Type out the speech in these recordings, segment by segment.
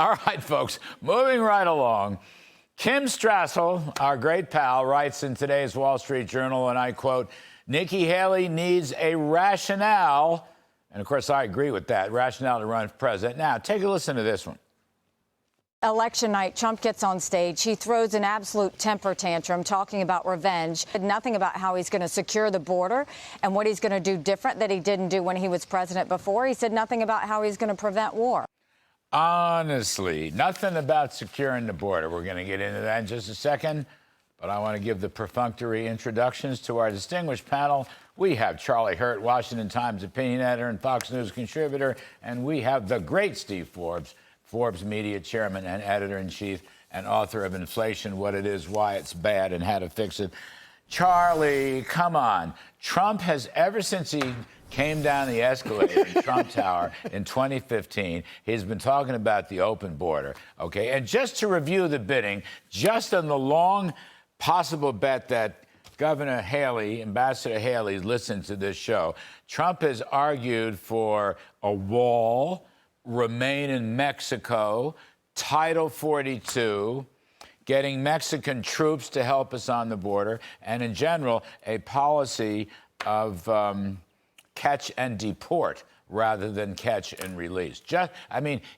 All right, folks, moving right along. Kim Strassel, our great pal, writes in today's Wall Street Journal, and I quote, Nikki Haley needs a rationale. And, of course, I agree with that, rationale to run for president. Now, take a listen to this one. Election night, Trump gets on stage. He throws an absolute temper tantrum talking about revenge. Nothing about how he's going to secure the border and what he's going to do different that he didn't do when he was president before. He said nothing about how he's going to prevent war. Honestly, nothing about securing the border. We're going to get into that in just a second. But I want to give the perfunctory introductions to our distinguished panel. We have Charlie Hurt, Washington Times opinion editor and Fox News contributor. And we have the great Steve Forbes, Forbes media chairman and editor-in-chief and author of Inflation, What It Is, Why It's Bad, and How to Fix It. Charlie, come on. Trump has, ever since he came down the escalator in Trump Tower in 2015, he's been talking about the open border, okay? And just to review the bidding, just on the long possible bet that Governor Haley, Ambassador Haley, listened to this show, Trump has argued for a wall, remain in Mexico, Title 42, getting Mexican troops to help us on the border, and in general, a policy of catch and deport rather than catch and release.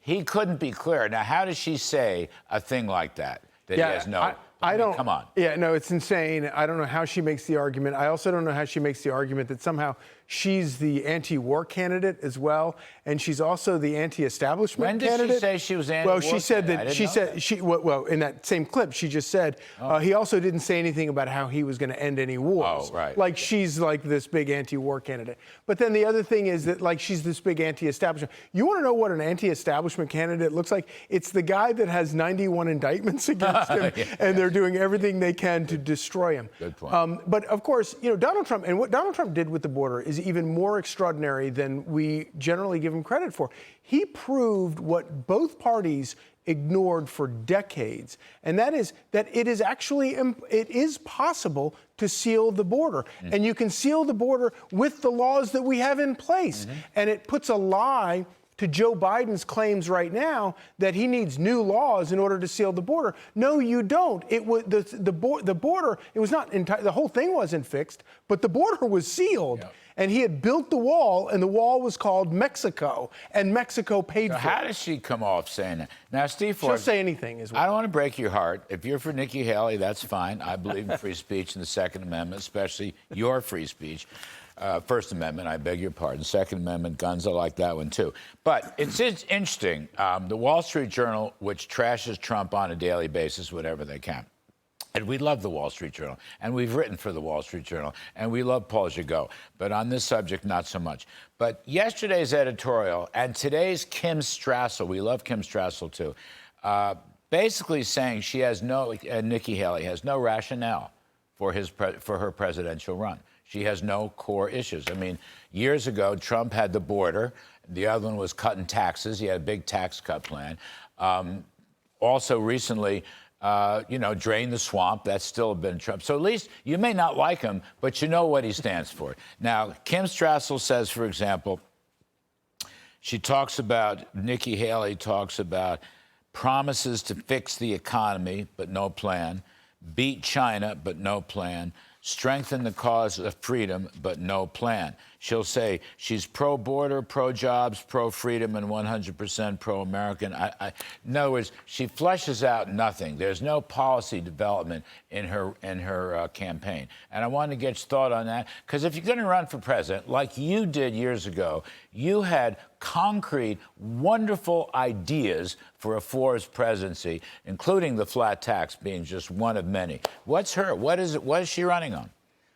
He couldn't be clearer. Now, how does she say a thing like that? That he has no... I don't. Come on. Yeah, no, it's insane. I don't know how she makes the argument. I also don't know how she makes the argument that somehow she's the anti-war candidate as well, and she's also the anti-establishment candidate. When did she say she was anti-war? Well, she said that in that same clip, she just said he also didn't say anything about how he was going to end any wars. Oh, right. Like she's like this big anti-war candidate. But then the other thing is that like she's this big anti-establishment. You want to know what an anti-establishment candidate looks like? It's the guy that has 91 indictments against him, and they're doing everything they can to destroy him. Good point. But of course, you know, Donald Trump, and what Donald Trump did with the border is even more extraordinary than we generally give him credit for. He proved what both parties ignored for decades, and that is that it is possible to seal the border, and you can seal the border with the laws that we have in place, and it puts a lie to Joe Biden's claims right now that he needs new laws in order to seal the border. No, you don't. It was the border. It was not the whole thing wasn't fixed, but the border was sealed. Yeah. And he had built the wall, and the wall was called Mexico, and Mexico paid for it. How does she come off saying that? Now, Steve Forbes, she'll say anything as well. I don't want to break your heart. If you're for Nikki Haley, that's fine. I believe in free speech and the Second Amendment, especially your free speech. First Amendment, I beg your pardon. Second Amendment, guns, I like that one too. But it's interesting. The Wall Street Journal, which trashes Trump on a daily basis, whatever they can. And we love the Wall Street Journal, and we've written for the Wall Street Journal, and we love Paul Gigot, but on this subject, not so much. But yesterday's editorial and today's Kim Strassel, we love Kim Strassel too, basically saying she has no, Nikki Haley has no rationale for her presidential run. She has no core issues. I mean, years ago, Trump had the border. The other one was cutting taxes. He had a big tax cut plan. Also recently, drain the swamp. That's still been Trump. So at least you may not like him, but you know what he stands for. Now, Kim Strassel says, for example, Nikki Haley talks about promises to fix the economy, but no plan, beat China, but no plan, strengthen the cause of freedom, but no plan. She'll say she's pro-border, pro-jobs, pro-freedom, and 100% pro-American. In other words, she fleshes out nothing. There's no policy development in her campaign. And I wanted to get your thought on that, because if you're going to run for president, like you did years ago, you had concrete, wonderful ideas for a Forbes presidency, including the flat tax being just one of many. What is she running on?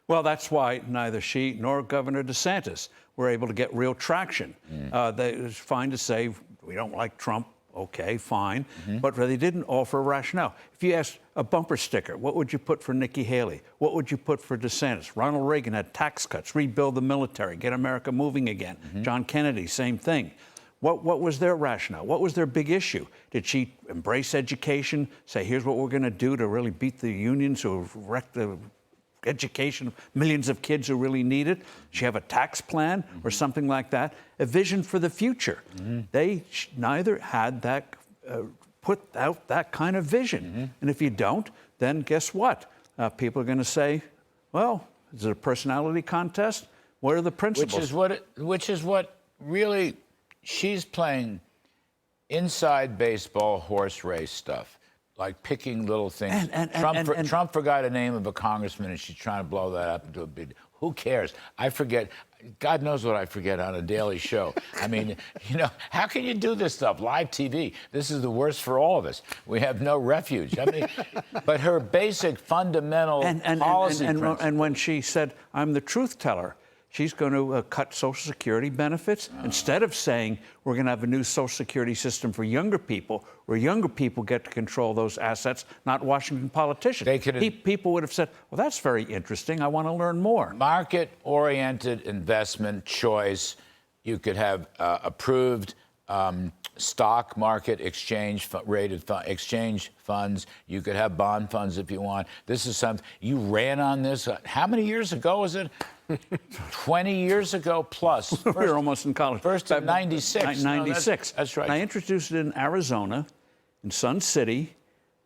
Well, that's why neither she nor Governor DeSantis were able to get real traction. It was fine to say, we don't like Trump. Okay, fine. But they didn't offer a rationale. If you asked a bumper sticker, what would you put for Nikki Haley? What would you put for DeSantis? Ronald Reagan had tax cuts, rebuild the military, get America moving again. John Kennedy, same thing. What was their rationale? What was their big issue? Did she embrace education, say, here's what we're going to do to really beat the unions who have wrecked the education of millions of kids who really need it? She have a tax plan or something like that? A vision for the future. They neither had that put out that kind of vision. And if you don't, then guess what? People are going to say, well, is it a personality contest? What are the principles? Which is what really she's playing inside baseball horse race stuff, like picking little things. Trump forgot a name of a congressman, and she's trying to blow that up into a big. Who cares? I forget. God knows what I forget on a daily show. I mean, how can you do this stuff? Live TV. This is the worst for all of us. We have no refuge. I mean, but her basic fundamental policy and when she said, I'm the truth teller, she's going to cut Social Security benefits instead of saying we're going to have a new Social Security system for younger people, where younger people get to control those assets, not Washington politicians. People would have said, well, that's very interesting. I want to learn more. Market-oriented investment choice. You could have approved stock market exchange-rated exchange funds. You could have bond funds if you want. This is something you ran on this. How many years ago was it? 20 years ago plus. We were almost in college. First in 96. 96. No, that's right. And I introduced it in Arizona, in Sun City,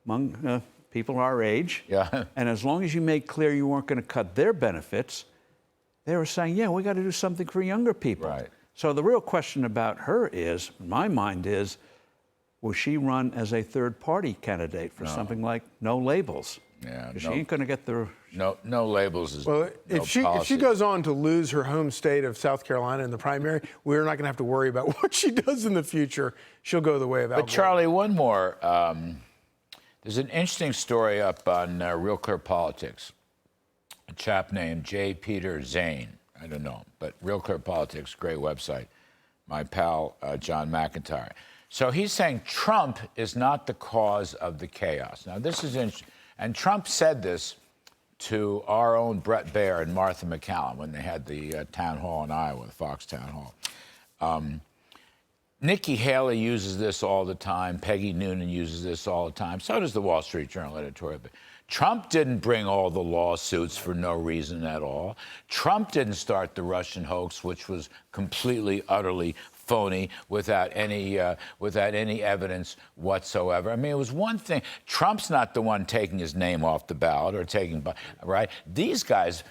among people our age. Yeah. And as long as you made clear you weren't going to cut their benefits, they were saying, yeah, we got to do something for younger people. Right. So the real question about her is, in my mind, is, will she run as a third-party candidate for something like no labels? Yeah, she ain't going to get the no labels. Is well, if she goes on to lose her home state of South Carolina in the primary, we're not going to have to worry about what she does in the future. She'll go the way of Al Gore. But Charlie, one more. There's an interesting story up on Real Clear Politics. A chap named J. Peter Zane. I don't know, but Real Clear Politics, great website. My pal John McIntyre. So he's saying Trump is not the cause of the chaos. Now this is interesting. And Trump said this to our own Brett Baer and Martha McCallum when they had the town hall in Iowa, the Fox town hall. Nikki Haley uses this all the time. Peggy Noonan uses this all the time. So does the Wall Street Journal editorial. But Trump didn't bring all the lawsuits for no reason at all. Trump didn't start the Russian hoax, which was completely, utterly phony, without any evidence whatsoever. I mean, it was one thing. Trump's not the one taking his name off the ballot or taking, right? These guys,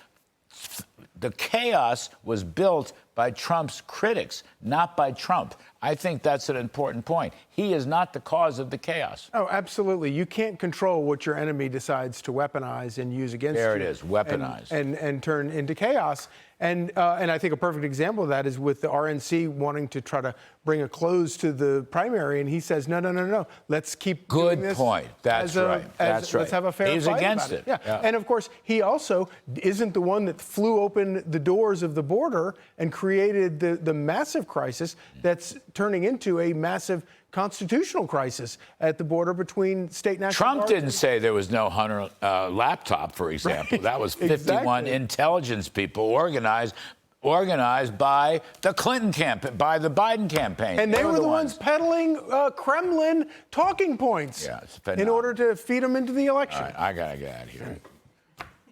the chaos was built by Trump's critics, not by Trump. I think that's an important point. He is not the cause of the chaos. Oh, absolutely. You can't control what your enemy decides to weaponize and use against you. There it is, weaponize. And turn into chaos. And I think a perfect example of that is with the RNC wanting to try to bring a close to the primary, and he says, no. Let's keep doing this. Good point. That's right. That's right. Let's have a fair fight. He's against it. Yeah. And of course, he also isn't the one that flew open the doors of the border and created the massive crisis that's turning into a massive constitutional crisis at the border between state national Trump guards. didn't say there was no Hunter laptop, for example. Right. That was 51 intelligence people organized by the Clinton campaign, by the Biden campaign. And they were the ones peddling Kremlin talking points in order to feed them into the election. All right, I got to get out of here.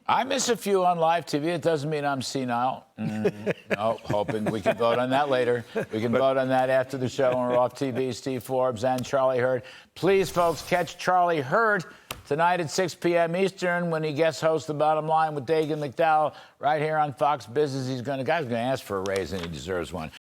I miss a few on live TV. It doesn't mean I'm senile. No, hoping we can vote on that later. We can vote on that after the show when we're off TV. Steve Forbes and Charlie Hurd. Please, folks, catch Charlie Hurd tonight at 6 p.m. Eastern when he guest hosts The Bottom Line with Dagan McDowell right here on Fox Business. Guy's going to ask for a raise, and he deserves one.